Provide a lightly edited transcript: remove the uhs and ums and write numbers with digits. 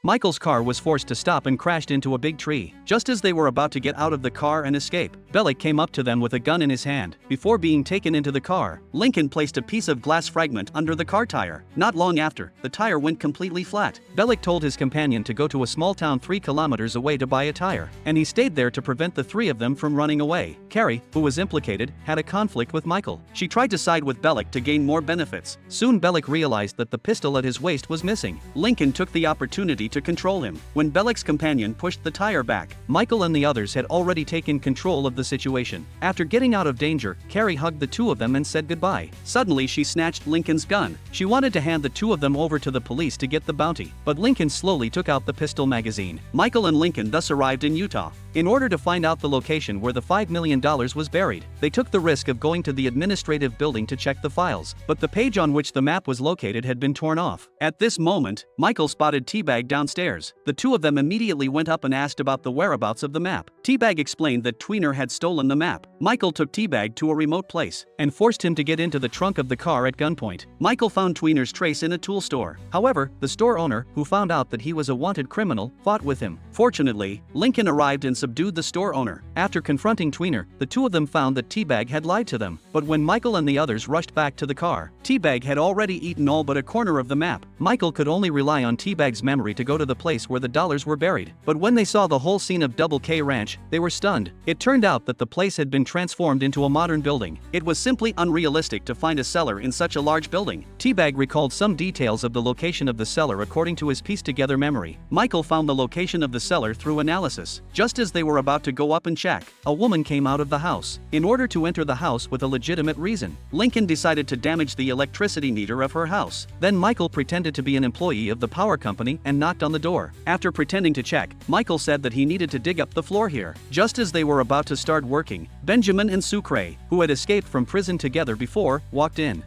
Michael's car was forced to stop and crashed into a big tree. Just as they were about to get out of the car and escape, Bellick came up to them with a gun in his hand. Before being taken into the car, Lincoln placed a piece of glass fragment under the car tire. Not long after, the tire went completely flat. Bellick told his companion to go to a small town 3 kilometers away to buy a tire, and he stayed there to prevent the 3 of them from running away. Carrie, who was implicated, had a conflict with Michael. She tried to side with Bellick to gain more benefits. Soon Bellick realized that the pistol at his waist was missing. Lincoln took the opportunity to control him. When Bellick's companion pushed the tire back, Michael and the others had already taken control of the situation. After getting out of danger, Carrie hugged the 2 of them and said goodbye. Suddenly she snatched Lincoln's gun. She wanted to hand the 2 of them over to the police to get the bounty, but Lincoln slowly took out the pistol magazine. Michael and Lincoln thus arrived in Utah. In order to find out the location where the $5 million was buried, they took the risk of going to the administrative building to check the files, but the page on which the map was located had been torn off. At this moment, Michael spotted Teabag downstairs. The 2 of them immediately went up and asked about the whereabouts of the map. Teabag explained that Tweener had stolen the map. Michael took Teabag to a remote place and forced him to get into the trunk of the car at gunpoint. Michael found Tweener's trace in a tool store. However, the store owner, who found out that he was a wanted criminal, fought with him. Fortunately, Lincoln arrived and subdued the store owner. After confronting Tweener, the 2 of them found that Teabag had lied to them. But when Michael and the others rushed back to the car, Teabag had already eaten all but a corner of the map. Michael could only rely on Teabag's memory to go to the place where the dollars were buried. But when they saw the whole scene of Double K Ranch, they were stunned. It turned out that the place had been transformed into a modern building. It was simply unrealistic to find a cellar in such a large building. Teabag recalled some details of the location of the cellar according to his pieced-together memory. Michael found the location of the cellar through analysis. Just as they were about to go up and check, a woman came out of the house. In order to enter the house with a legitimate reason, Lincoln decided to damage the electricity meter of her house. Then Michael pretended to be an employee of the power company and knocked on the door. After pretending to check, Michael said that he needed to dig up the floor here. Just as they were about to start working, Benjamin and Sucre, who had escaped from prison together before, walked in.